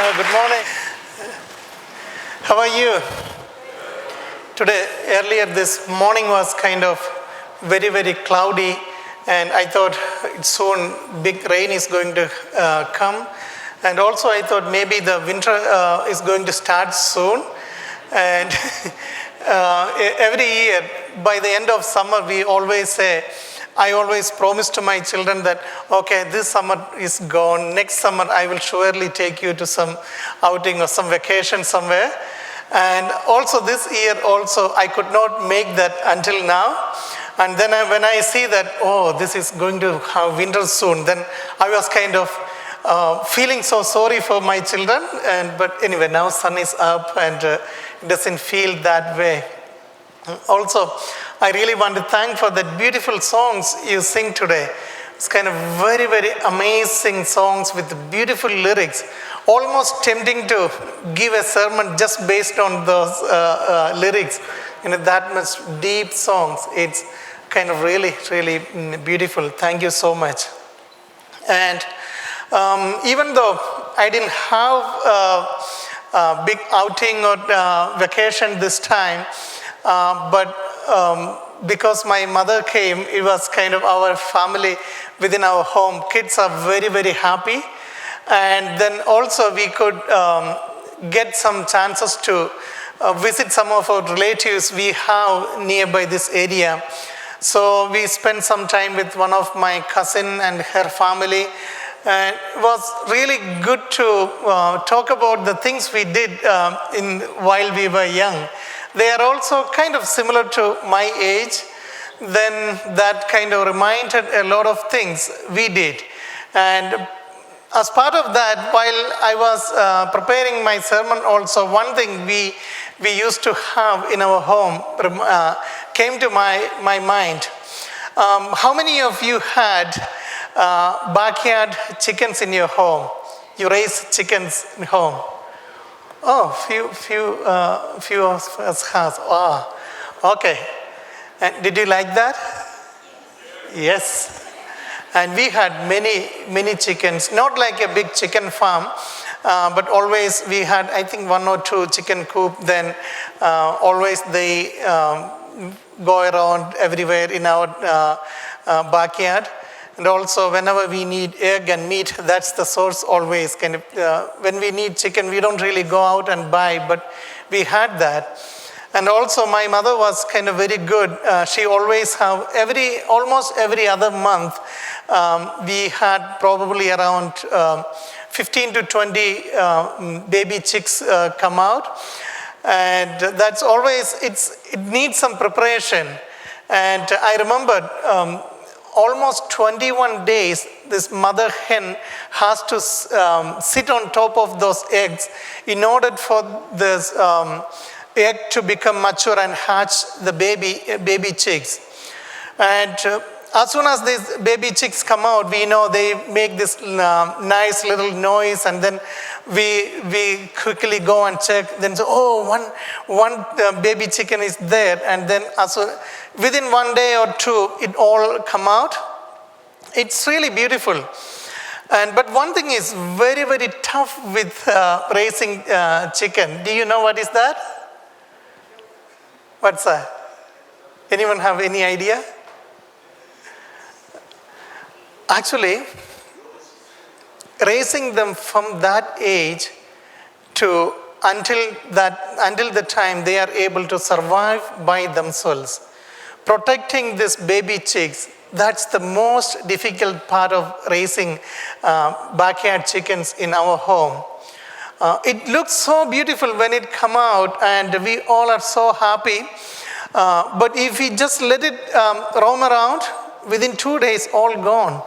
Good morning. How are you? Today, earlier this morning was kind of very, very cloudy, and I thought soon big rain is going to come. And also I thought maybe the winter is going to start soon. And every year, by the end of summer, we always say, I always promise to my children that, okay, this summer is gone. Next summer, I will surely take you to some outing or some vacation somewhere. And also this year also, I could not make that until now. And then when I see that, oh, this is going to have winter soon, then I was kind of feeling so sorry for my children. But anyway, now sun is up and it doesn't feel that way. Also, I really want to thank for the beautiful songs you sing today. It's kind of very, very amazing songs with beautiful lyrics. Almost tempting to give a sermon just based on those lyrics. That much deep songs. It's kind of really, really beautiful. Thank you so much. And even though I didn't have a big outing or vacation this time, but because my mother came, it was kind of our family within our home. Kids are very, very happy. And then also we could get some chances to visit some of our relatives we have nearby this area. So we spent some time with one of my cousin and her family. And it was really good to talk about the things we did while we were young. They are also kind of similar to my age. Then that kind of reminded a lot of things we did. And as part of that, while I was preparing my sermon also, one thing we used to have in our home came to my mind. How many of you had backyard chickens in your home? You raise chickens in home? Oh, few of us has. Ah, okay. And did you like that? Yes. And we had many chickens, not like a big chicken farm, but always we had, I think, 1 or 2 chicken coop. Then always they go around everywhere in our backyard. And also, whenever we need egg and meat, that's the source always. Kind of, when we need chicken, we don't really go out and buy, but we had that. And also, my mother was kind of very good. She always have almost every other month, we had probably around 15 to 20 baby chicks come out. And that's always, it needs some preparation. And I remembered, almost 21 days, this mother hen has to sit on top of those eggs in order for this egg to become mature and hatch the baby chicks. And as soon as these baby chicks come out, we know they make this nice little noise, and then we quickly go and check. Then say, oh, one baby chicken is there, and then within 1 day or 2, it all come out. It's really beautiful. But one thing is very, very tough with raising chicken. Do you know what is that? What's that? Anyone have any idea? Actually, raising them from that age to until the time they are able to survive by themselves, protecting these baby chicks, that's the most difficult part of raising backyard chickens in our home. It looks so beautiful when it come out, and we all are so happy. But if we just let it roam around, within 2 days, all gone.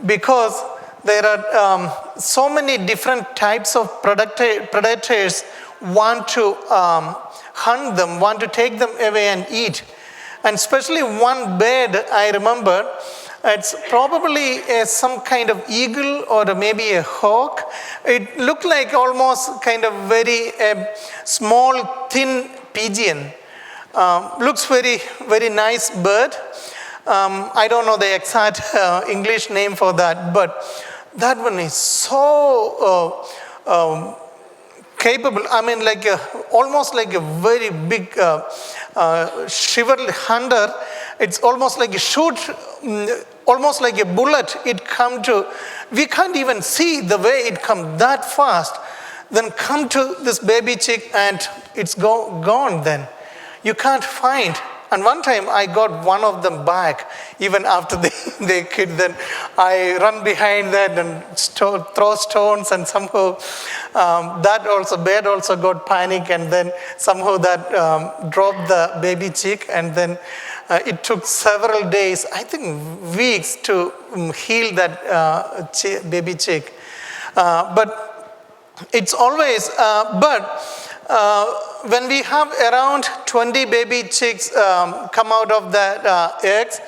Because there are so many different types of predators want to hunt them, want to take them away and eat. And especially one bird, I remember, it's probably some kind of eagle or maybe a hawk. It looked like almost kind of very small, thin pigeon. Looks very, very nice bird. I don't know the exact English name for that, but that one is so capable, I mean like almost like a very big shriveled hunter. It's almost like a shoot, almost like a bullet. It come to, we can't even see the way it come that fast. Then come to this baby chick and it's gone then. You can't find. And one time I got one of them back, even after they killed. Then I run behind that and throw stones, and somehow bird also got panic, and then somehow that dropped the baby chick, and then it took several days, I think weeks, to heal that baby chick. But it's always, when we have around 20 baby chicks come out of the eggs,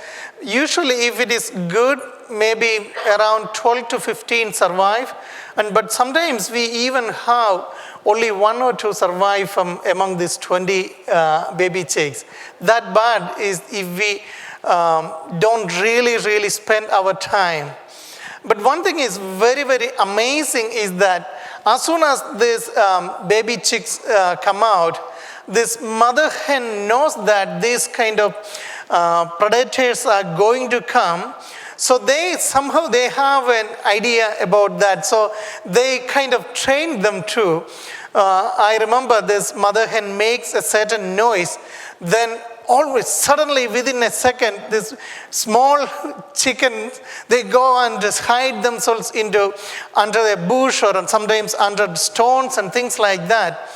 usually if it is good, maybe around 12 to 15 survive. But sometimes we even have only 1 or 2 survive from among these 20 baby chicks. That bad is if we don't really spend our time. But one thing is very, very amazing is that as soon as these baby chicks come out, this mother hen knows that these kind of predators are going to come. So they have an idea about that. So they kind of train them too. I remember this mother hen makes a certain noise, then always suddenly within a second, this small chickens, they go and just hide themselves under a bush or sometimes under stones and things like that.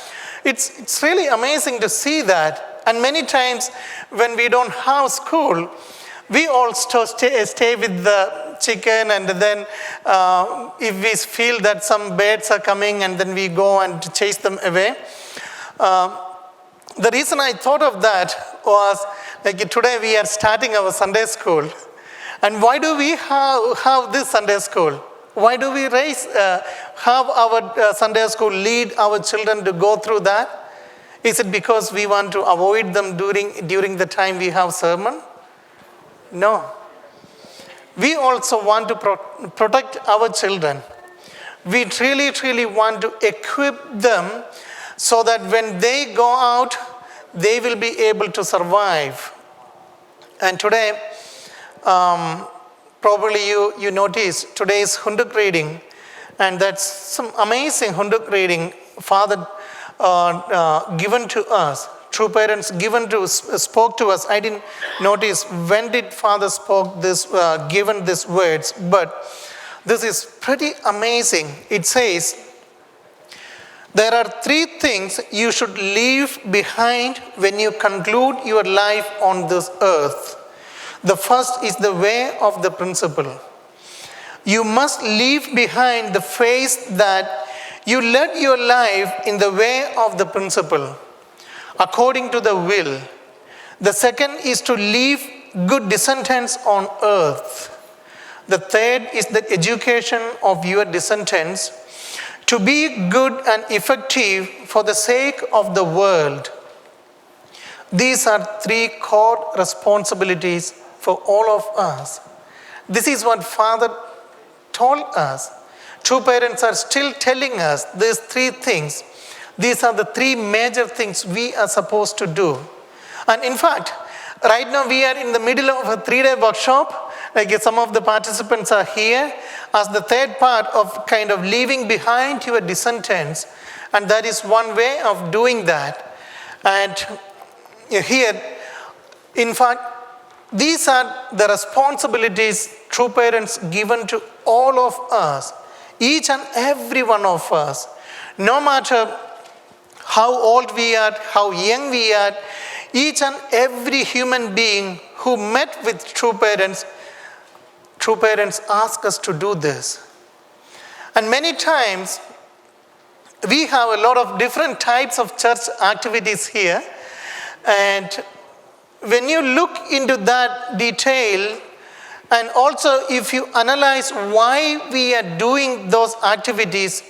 It's really amazing to see that. And many times when we don't have school, we also stay with the chicken, and then if we feel that some birds are coming, and then we go and chase them away. The reason I thought of that was, like today we are starting our Sunday school. And why do we have this Sunday school? Why do we have our Sunday school, lead our children to go through that? Is it because we want to avoid them during the time we have sermon? No. We also want to protect our children. We really want to equip them so that when they go out, they will be able to survive. And today, probably you noticed today's Hunduk reading, and that's some amazing Hunduk reading Father given to us. True parents spoke to us. I didn't notice when did Father spoke this, given these words, but this is pretty amazing. It says, there are 3 things you should leave behind when you conclude your life on this earth. The first is the way of the principle. You must leave behind the phase that you led your life in the way of the principle, according to the will. The second is to leave good descendants on earth. The third is the education of your descendants to be good and effective for the sake of the world. These are 3 core responsibilities for all of us. This is what Father told us. True parents are still telling us these 3 things. These are the 3 major things we are supposed to do. And in fact, right now we are in the middle of a 3-day workshop. Like some of the participants are here as the third part of kind of leaving behind your descendants. And that is one way of doing that. And here, in fact, these are the responsibilities true parents given to all of us, each and every one of us. No matter how old we are, how young we are, each and every human being who met with true parents ask us to do this. And many times, we have a lot of different types of church activities here. And when you look into that detail, and also if you analyze why we are doing those activities,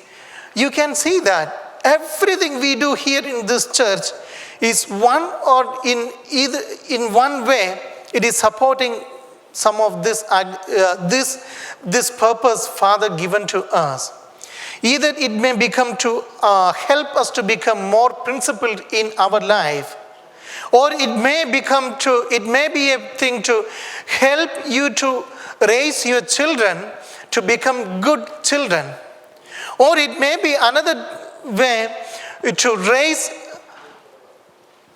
you can see that everything we do here in this church is one or in one way, it is supporting some of this purpose Father given to us. Either it may become to help us to become more principled in our life, or it may be a thing to help you to raise your children to become good children. Or it may be another way to raise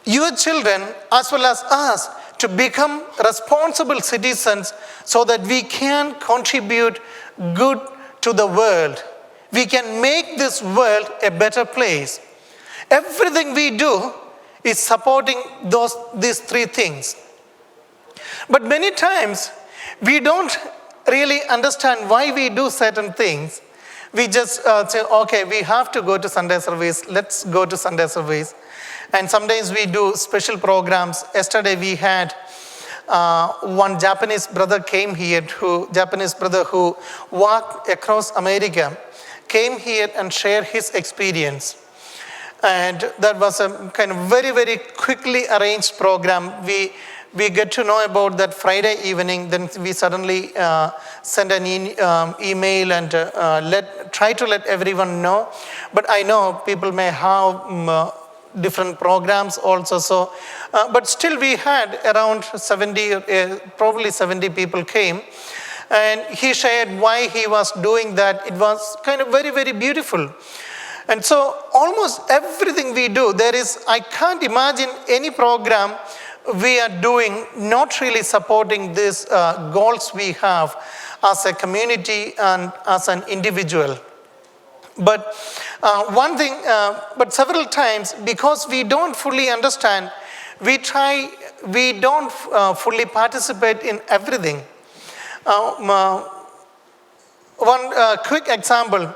your children as well as us to become responsible citizens so that we can contribute good to the world. We can make this world a better place. Everything we do is supporting these three things. But many times we don't really understand why we do certain things. We just say, okay, we have to go to Sunday service. Let's go to Sunday service. And sometimes we do special programs. Yesterday we had one Japanese brother came here, who walked across America, came here and shared his experience. And that was a kind of very, very quickly arranged program. We get to know about that Friday evening. Then we suddenly send an email and try to let everyone know. But I know people may have different programs also. So, but still we had around 70, probably 70 people came. And he shared why he was doing that. It was kind of very, very beautiful. And so almost everything we do, I can't imagine any program we are doing not really supporting these goals we have as a community and as an individual. But one thing, but several times, because we don't fully understand, we don't fully participate in everything. One quick example.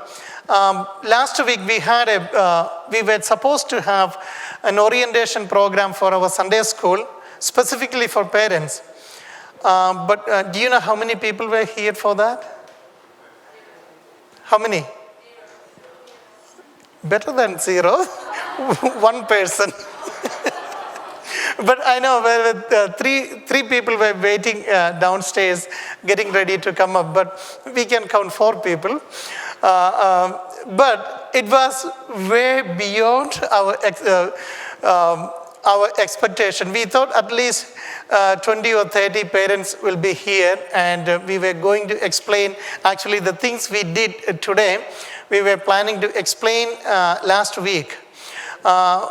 Last week we were supposed to have an orientation program for our Sunday school, specifically for parents. But do you know how many people were here for that? How many? Better than zero. One person. But I know three people were waiting downstairs, getting ready to come up. But we can count 4 people. But it was way beyond our expectation. We thought at least 20 or 30 parents will be here, and we were going to explain actually the things we did today. We were planning to explain last week.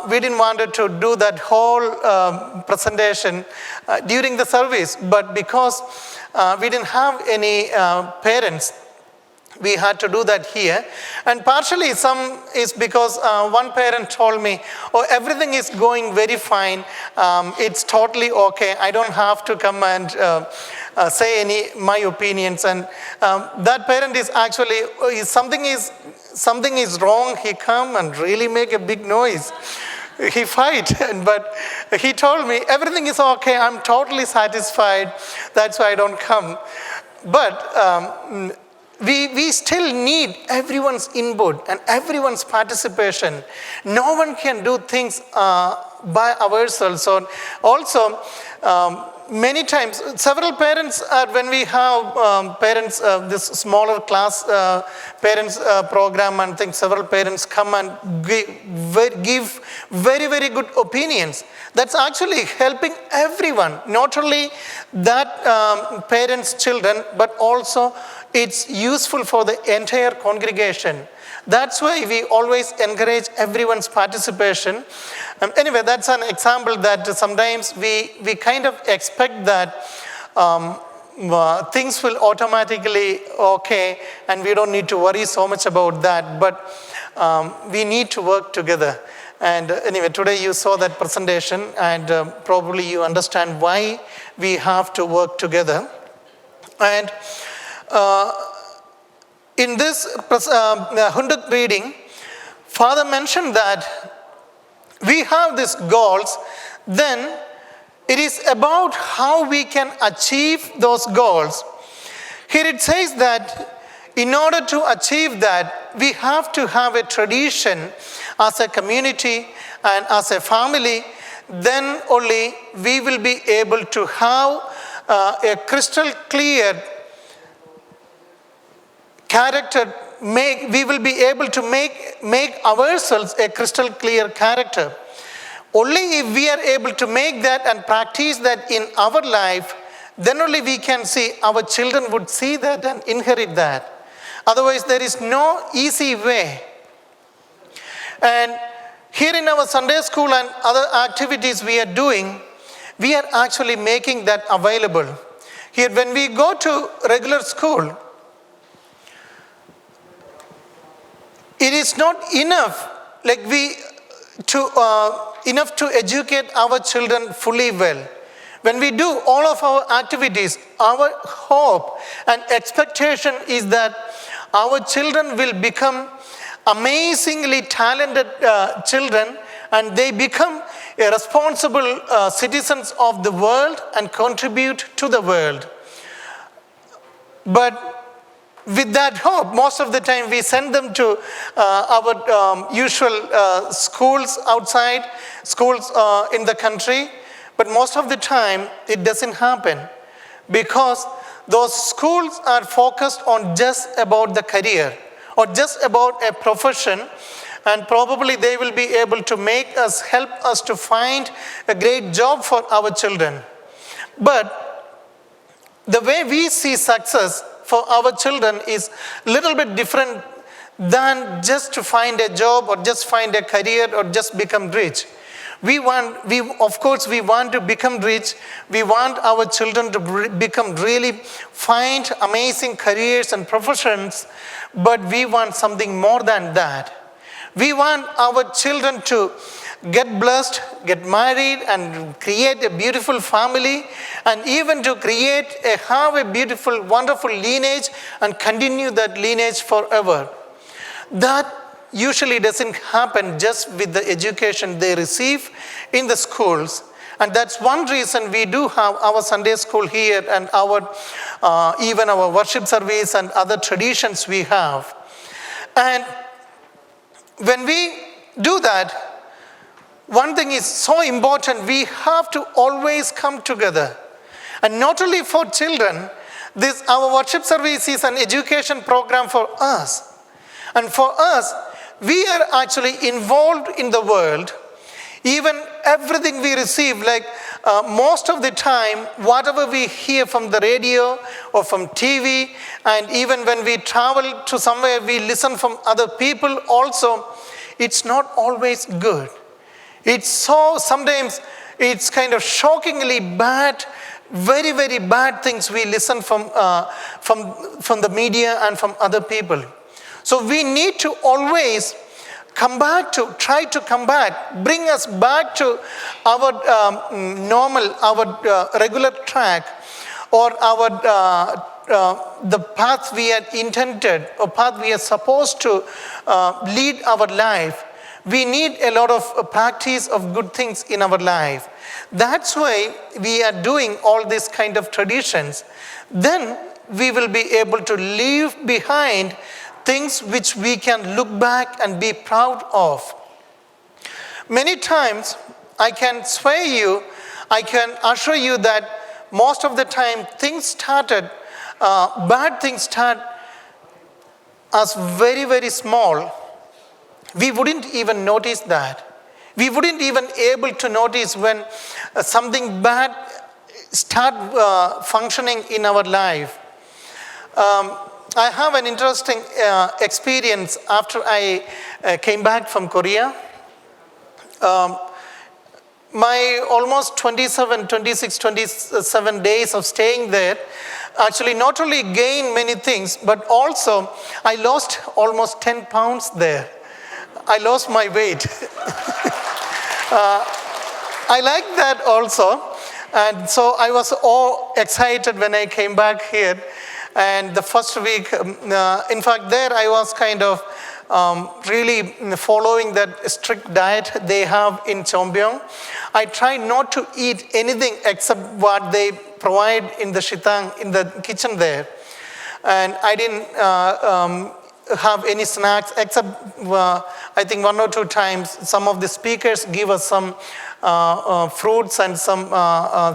We didn't want to do that whole presentation during the service, but because we didn't have any parents, we had to do that here. And partially some is because one parent told me, oh, everything is going very fine. It's totally okay. I don't have to come and say my opinions. And that parent is actually, something is wrong, he come and really make a big noise. He fight, but he told me, everything is okay. I'm totally satisfied. That's why I don't come. But we still need everyone's input and everyone's participation. No one can do things by ourselves. So also, many times, several parents, when we have parents, this smaller class parents program and things, several parents come and give very, very good opinions. That's actually helping everyone, not only that parents' children, but also it's useful for the entire congregation. That's why we always encourage everyone's participation. Anyway, that's an example that sometimes we kind of expect that things will automatically okay, and we don't need to worry so much about that, but we need to work together. And anyway, today you saw that presentation, and probably you understand why we have to work together. And in this 100th reading, Father mentioned that we have these goals, then it is about how we can achieve those goals. Here it says that in order to achieve that, we have to have a tradition as a community and as a family. Then only we will be able to have a crystal clear character we will be able to make ourselves a crystal clear character. Only if we are able to make that and practice that in our life, then only we can see our children would see that and inherit that. Otherwise, there is no easy way. And here in our Sunday school and other activities we are doing, we are actually making that available. Here, when we go to regular school, it is not enough, enough to educate our children fully well. When we do all of our activities, our hope and expectation is that our children will become amazingly talented children, and they become responsible citizens of the world and contribute to the world. But with that hope, most of the time we send them to our usual schools outside, schools in the country. But most of the time, it doesn't happen because those schools are focused on just about the career or just about a profession, and probably they will be able to help us to find a great job for our children. But the way we see success for our children is a little bit different than just to find a job or just find a career or just become rich. Of course, we want to become rich. We want our children to find amazing careers and professions, but we want something more than that. We want our children to get blessed, get married, and create a beautiful family, and even to have a beautiful, wonderful lineage and continue that lineage forever. That usually doesn't happen just with the education they receive in the schools. And that's one reason we do have our Sunday school here and even our worship service and other traditions we have. And when we do that, one thing is so important, we have to always come together. And not only for children, our worship service is an education program for us. And for us, we are actually involved in the world. Even everything we receive, most of the time, whatever we hear from the radio or from TV, and even when we travel to somewhere, we listen from other people also, it's not always good. Sometimes it's kind of shockingly bad, very, very bad things we listen from the media and from other people. So we need to always try to come back, bring us back to our regular track, or the path we had intended, or path we are supposed to lead our life. We need a lot of practice of good things in our life. That's why we are doing all these kind of traditions. Then we will be able to leave behind things which we can look back and be proud of. Many times, I can assure you that most of the time bad things start as very, very small. We wouldn't even notice that. We wouldn't even able to notice when something bad start functioning in our life. I have an interesting experience after I came back from Korea. My almost 27 days of staying there actually not only gained many things, but also I lost almost 10 pounds there. I lost my weight. I like that also. And so I was all excited when I came back here. And the first week, in fact, there I was kind of really following that strict diet they have in Cheongbyeong. I tried not to eat anything except what they provide in the shitang, in the kitchen there. And I didn't have any snacks except I think 1 or 2 times some of the speakers give us some fruits and some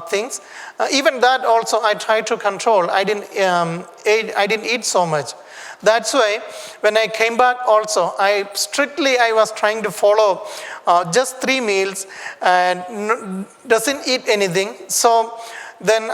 things. Even that also I try to control. I didn't eat so much. That's why when I came back also, I was trying to follow just 3 meals and doesn't eat anything. So then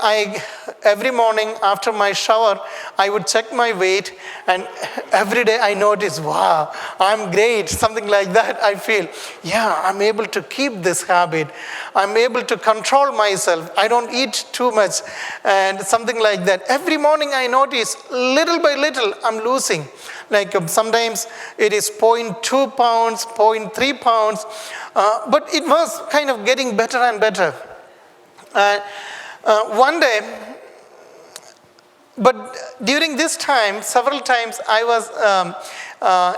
every morning after my shower, I would check my weight, and every day I notice, wow, I'm great, something like that. I feel, yeah, I'm able to keep this habit. I'm able to control myself. I don't eat too much and something like that. Every morning I notice, little by little, I'm losing. Like sometimes it is 0.2 pounds, 0.3 pounds, but it was kind of getting better and better. One day, but during this time, several times I was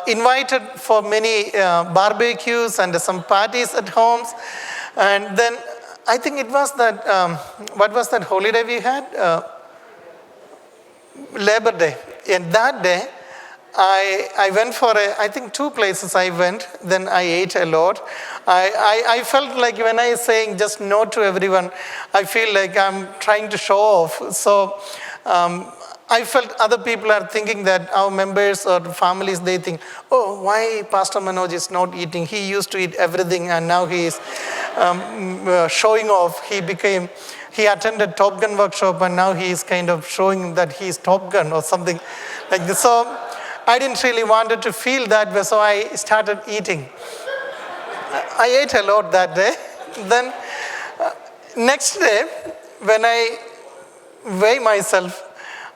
invited for many barbecues and some parties at homes. And then I think it was that, what was that holiday we had? Labor Day. And that day, I went for I think 2 places I went, then I ate a lot. I felt like when I was saying just no to everyone, I feel like I'm trying to show off. So I felt other people are thinking that our members or families, they think, oh, why Pastor Manoj is not eating? He used to eat everything and now he is showing off. He attended Top Gun workshop and now he is kind of showing that he is Top Gun or something like this. So I didn't really wanted to feel that way, so I started eating. I ate a lot that day. Then next day, when I weigh myself,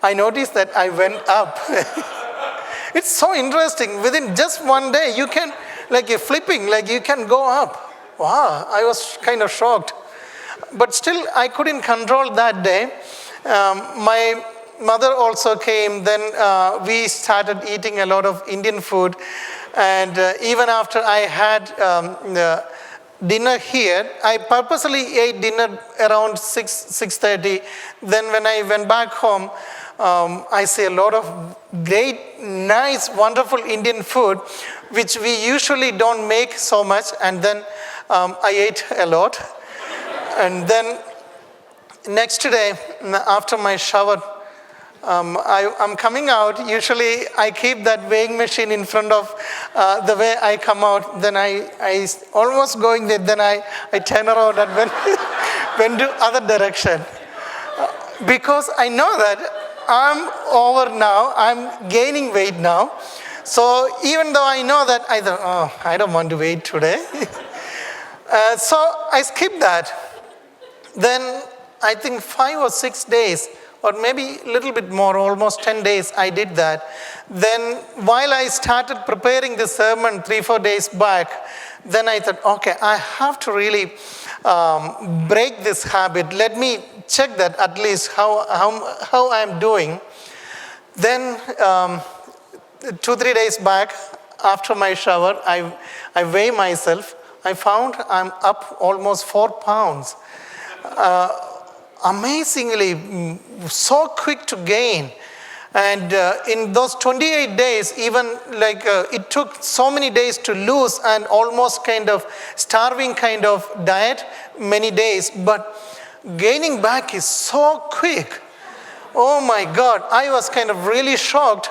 I noticed that I went up. It's so interesting. Within just one day, you can, like a flipping, like you can go up. Wow, I was kind of shocked. But still, I couldn't control that day. My mother also came, then we started eating a lot of Indian food. And even after I had dinner here, I purposely ate dinner around 6:30. Then when I went back home, I see a lot of great, nice, wonderful Indian food, which we usually don't make so much. And then I ate a lot. And then next day, after my shower, I'm coming out. Usually I keep that weighing machine in front of the way I come out. Then I almost going there. Then I turn around and went to other direction. Because I know that I'm over now. I'm gaining weight now. So even though I know that, I thought, oh, I don't want to wait today. So I skipped that. Then I think 5 or 6 days, or maybe a little bit more, almost 10 days, I did that. Then while I started preparing the sermon 3-4 days back, then I thought, okay, I have to really break this habit. Let me check that at least how I'm doing. Then 2-3 days back, after my shower, I weigh myself. I found I'm up almost 4 pounds. Amazingly, so quick to gain. And in those 28 days, even like it took so many days to lose and almost kind of starving kind of diet, many days. But gaining back is so quick. Oh my God, I was kind of really shocked.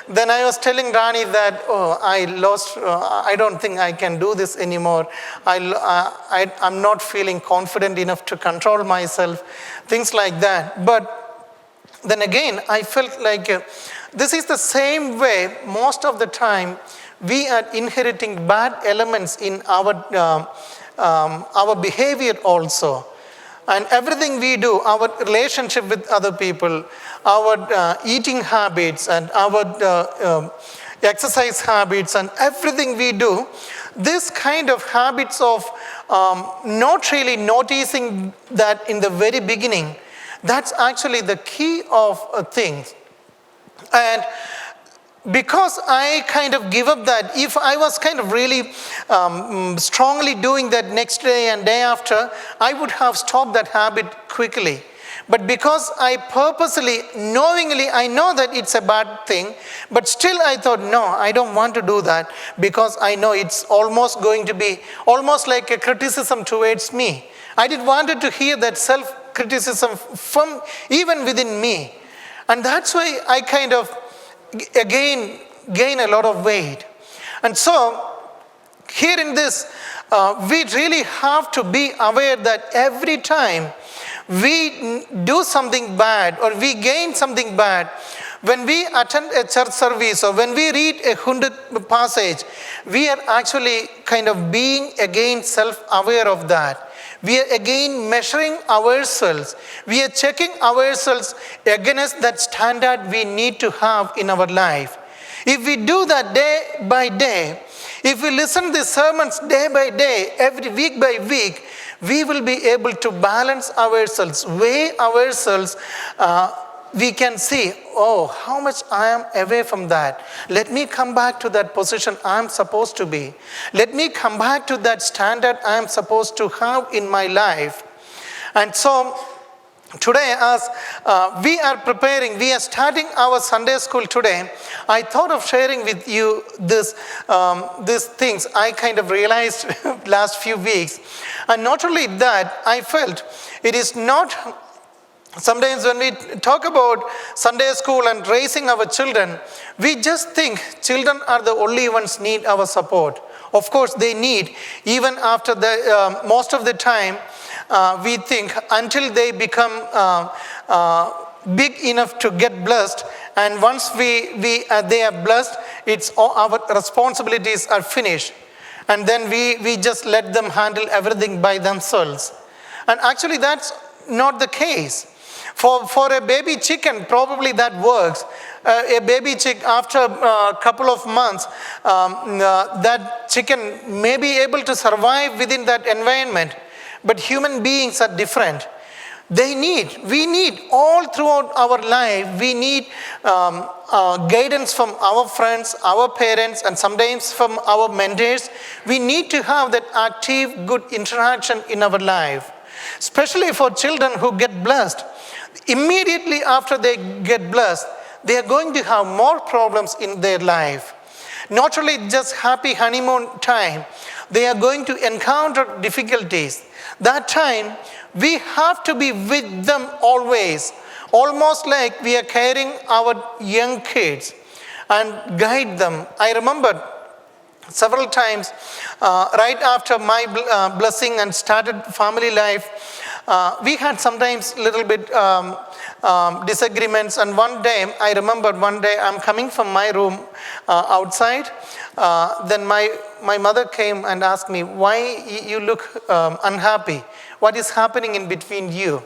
Then I was telling Rani that, oh, I lost, I don't think I can do this anymore. I'm not feeling confident enough to control myself, things like that. But then again, I felt like this is the same way most of the time we are inheriting bad elements in our behavior also. And everything we do, our relationship with other people, our eating habits and our exercise habits and everything we do, this kind of habits of not really noticing that in the very beginning, that's actually the key of things. And because I kind of give up that, if I was kind of really strongly doing that next day and day after, I would have stopped that habit quickly. But because I purposely, knowingly, I know that it's a bad thing, but still I thought, no, I don't want to do that because I know it's almost going to be almost like a criticism towards me. I didn't want to hear that self-criticism from even within me. And that's why I kind of, again, gain a lot of weight. And so, here in this, we really have to be aware that every time we do something bad or we gain something bad, when we attend a church service or when we read a 100 passage, we are actually kind of being again self-aware of that. We are again measuring ourselves. We are checking ourselves against that standard we need to have in our life. If we do that day by day, if we listen to the sermons day by day, every week by week, we will be able to balance ourselves, weigh ourselves. We can see, oh, how much I am away from that. Let me come back to that position I am supposed to be. Let me come back to that standard I am supposed to have in my life. And so, today, as we are starting our Sunday school today, I thought of sharing with you these things I kind of realized last few weeks. And not only that, I felt it is not, sometimes when we talk about Sunday school and raising our children, we just think children are the only ones need our support. Of course, they need, even after the most of the time, we think until they become big enough to get blessed, and once they are blessed, it's all our responsibilities are finished, and then we just let them handle everything by themselves. And actually, that's not the case. For a baby chicken, probably that works. A baby chick, after a couple of months, that chicken may be able to survive within that environment. But human beings are different. We need all throughout our life, we need guidance from our friends, our parents, and sometimes from our mentors. We need to have that active, good interaction in our life. Especially for children who get blessed. Immediately after they get blessed, they are going to have more problems in their life. Not only just happy honeymoon time, they are going to encounter difficulties. That time, we have to be with them always, almost like we are carrying our young kids and guide them. I remember several times, right after my blessing and started family life, we had sometimes little bit disagreements. And one day, I remember one day I'm coming from my room outside. Then my mother came and asked me, why you look unhappy? What is happening in between you?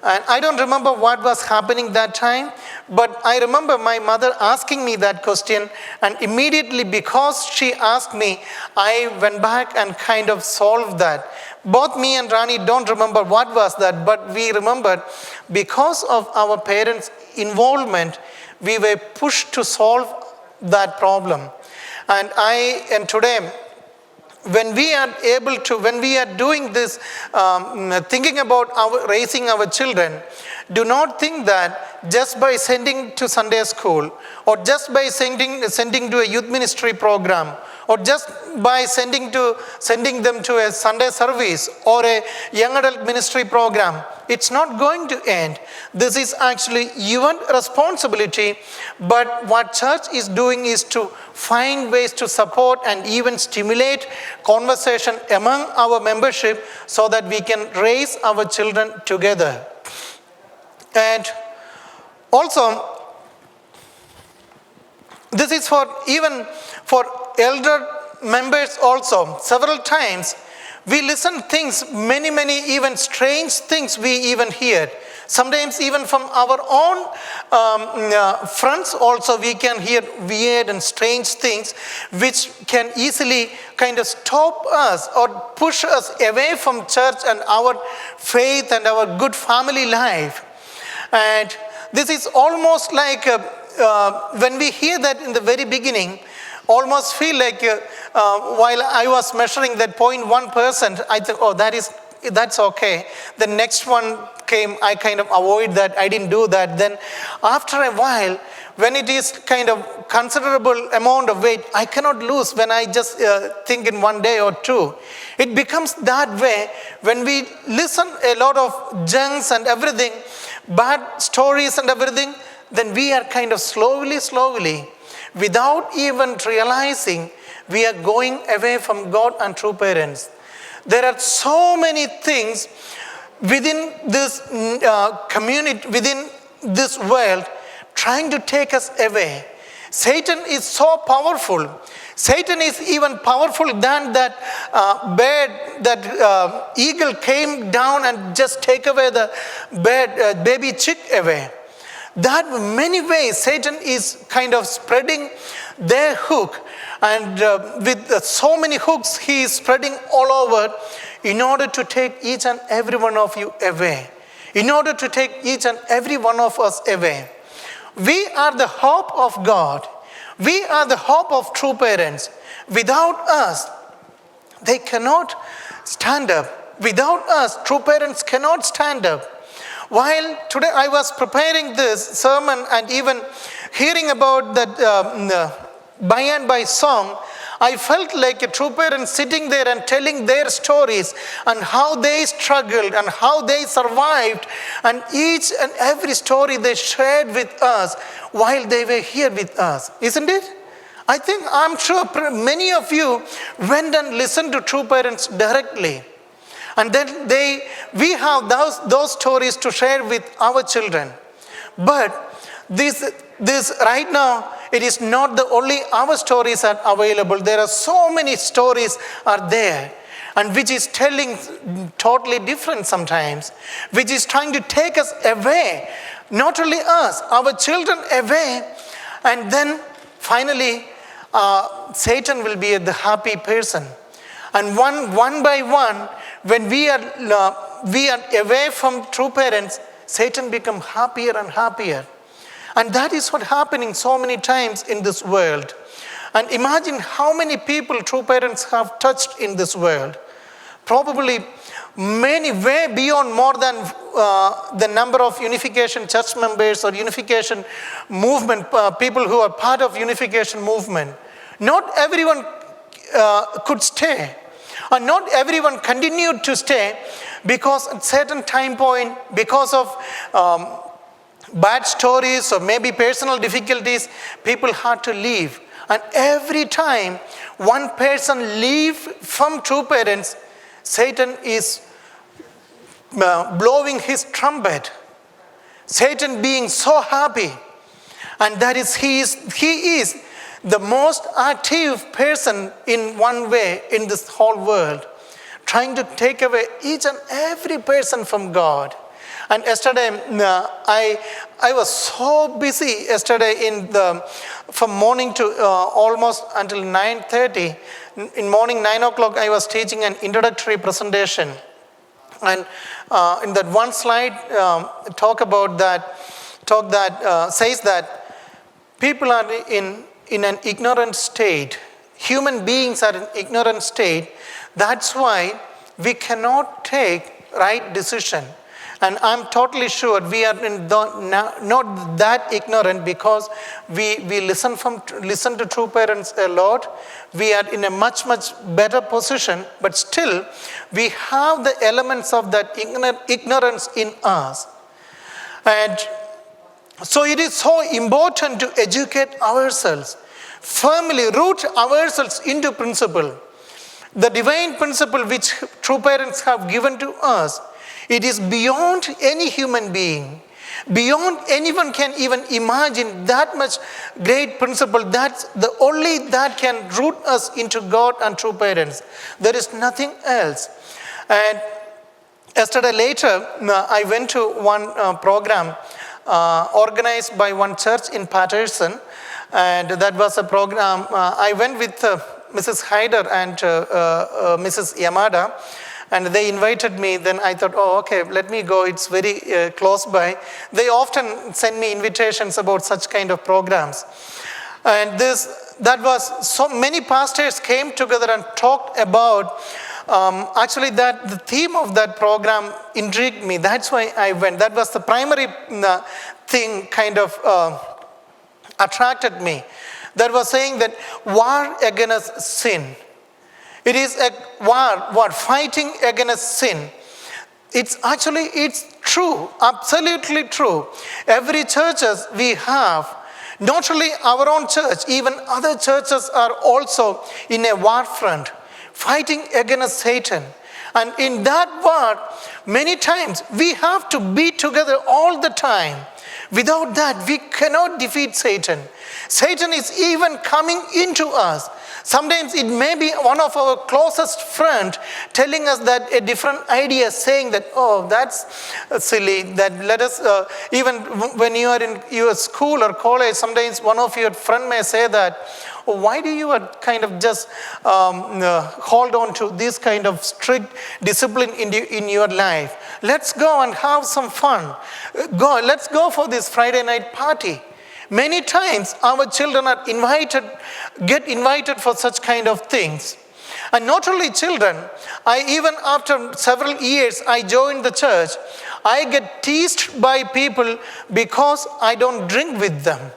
And I don't remember what was happening that time, but I remember my mother asking me that question, and immediately because she asked me, I went back and kind of solved that. Both me and Rani don't remember what was that, but we remembered because of our parents' involvement, we were pushed to solve that problem. And today, when we are doing this, thinking about raising our children, do not think that just by sending to Sunday school, or just by sending to a youth ministry program, or just by sending them to a Sunday service or a young adult ministry program, it's not going to end. This is actually your responsibility, but what church is doing is to find ways to support and even stimulate conversation among our membership so that we can raise our children together. And also, this is even for elder members also. Several times we listen things, many even strange things we even hear. Sometimes even from our own friends also we can hear weird and strange things which can easily kind of stop us or push us away from church and our faith and our good family life. And this is almost like when we hear that in the very beginning, almost feel like while I was measuring that 0.1%, I thought, oh, that's okay. The next one came, I kind of avoid that. I didn't do that. Then after a while, when it is kind of considerable amount of weight, I cannot lose when I just think in one day or two. It becomes that way when we listen a lot of junks and everything, bad stories and everything, then we are kind of slowly, without even realizing, we are going away from God and true parents. There are so many things within this community, within this world, trying to take us away. Satan is so powerful. Satan is even powerful than that bird, that eagle came down and just take away the bird, baby chick away. That many ways Satan is kind of spreading their hook, and with so many hooks he is spreading all over in order to take each and every one of you away, in order to take each and every one of us away. We are the hope of God. We are the hope of true parents. Without us, they cannot stand up. Without us, true parents cannot stand up. While today I was preparing this sermon and even hearing about that by and by song, I felt like a true parent sitting there and telling their stories and how they struggled and how they survived, and each and every story they shared with us while they were here with us. Isn't it? I'm sure many of you went and listened to true parents directly. And then we have those stories to share with our children. But this right now, it is not the only our stories are available. There are so many stories are there, and which is telling totally different sometimes, which is trying to take us away, not only us, our children away, and then finally Satan will be the happy person. And one by one, when we are away from true parents, Satan becomes happier and happier. And that is what happening so many times in this world. And imagine how many people true parents have touched in this world. Probably many, way beyond more than the number of Unification Church members or Unification movement, people who are part of Unification movement. Not everyone could stay. And not everyone continued to stay because at certain time point, because of bad stories or maybe personal difficulties, people had to leave. And every time one person leaves from true parents, Satan is blowing his trumpet. Satan being so happy. And that is, he is the most active person in one way in this whole world, trying to take away each and every person from God. And yesterday, I was so busy yesterday from morning to almost until 9:30. In morning 9 o'clock, I was teaching an introductory presentation. And in that one slide, says that people are in an ignorant state. Human beings are in ignorant state. That's why we cannot take right decision. And I'm totally sure we are not that ignorant, because we listen to true parents a lot. We are in a much better position, but still we have the elements of that ignorance in us. And so it is so important to educate ourselves, firmly root ourselves into principle. The divine principle which true parents have given to us, it is beyond any human being, beyond anyone can even imagine that much great principle. That's the only that can root us into God and true parents. There is nothing else. And yesterday later, I went to one program organized by one church in Patterson, and that was a program. I went with Mrs. Hyder and Mrs. Yamada, and they invited me. Then I thought, okay, let me go. It's very close by. They often send me invitations about such kind of programs. And that was so many pastors came together and talked about Actually, that the theme of that program intrigued me. That's why I went. That was the primary thing kind of attracted me. That was saying that war against sin. It is a war fighting against sin. It's true, absolutely true. Every churches we have, not only our own church, even other churches are also in a war front, fighting against Satan. And in that war, many times we have to be together all the time. Without that, we cannot defeat Satan. Satan is even coming into us. Sometimes it may be one of our closest friends telling us that a different idea, saying that, oh, that's silly, that let us, even when you are in your school or college, sometimes one of your friends may say that, oh, why do you kind of just hold on to this kind of strict discipline in your life? Let's go and have some fun. Let's go for this Friday night party. Many times our children are get invited for such kind of things. And not only children, even after several years I joined the church, I get teased by people because I don't drink with them.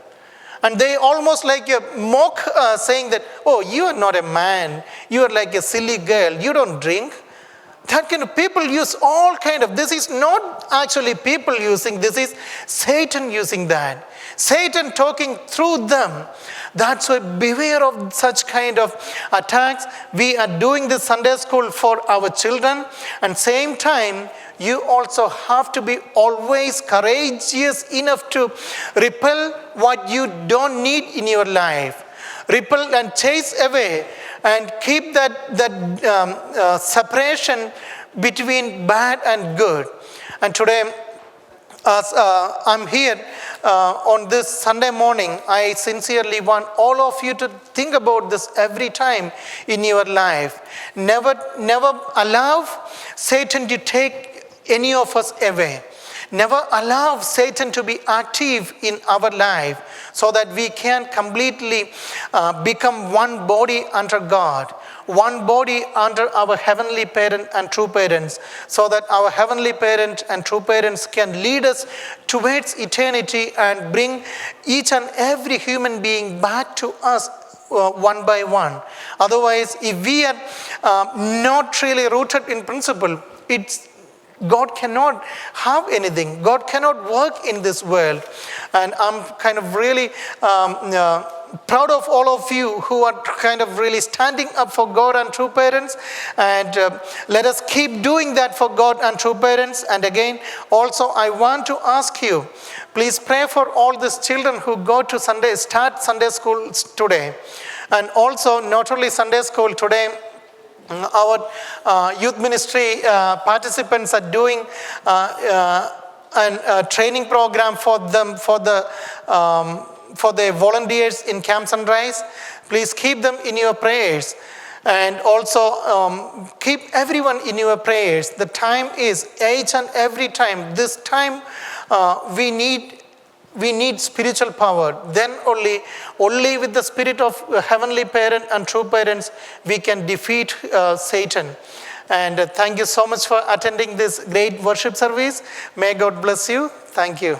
And they almost like a mock saying that, oh, you are not a man, you are like a silly girl, you don't drink. That kind of people use all kind of, this is not actually people using, this is Satan using that. Satan talking through them. That's why beware of such kind of attacks. We are doing this Sunday school for our children, and same time, you also have to be always courageous enough to repel what you don't need in your life. Repel and chase away and keep that separation between bad and good. And today, as I'm here on this Sunday morning, I sincerely want all of you to think about this every time in your life. Never allow Satan to take any of us away. Never allow Satan to be active in our life so that we can completely become one body under God, one body under our heavenly parent and true parents, so that our heavenly parent and true parents can lead us towards eternity and bring each and every human being back to us one by one. Otherwise, if we are not really rooted in principle, God cannot have anything. God cannot work in this world. And I'm kind of really proud of all of you who are kind of really standing up for God and true parents. And let us keep doing that for God and true parents. And again, also I want to ask you, please pray for all these children who go to start Sunday school today. And also not only Sunday school today, our youth ministry participants are doing a training program for them for the volunteers in Camp Sunrise. Please keep them in your prayers, and also keep everyone in your prayers. The time is each and every time. This time we need spiritual power. Then only with the spirit of heavenly parent and true parents we can defeat Satan. And thank you so much for attending this great worship service. May God bless you. Thank you.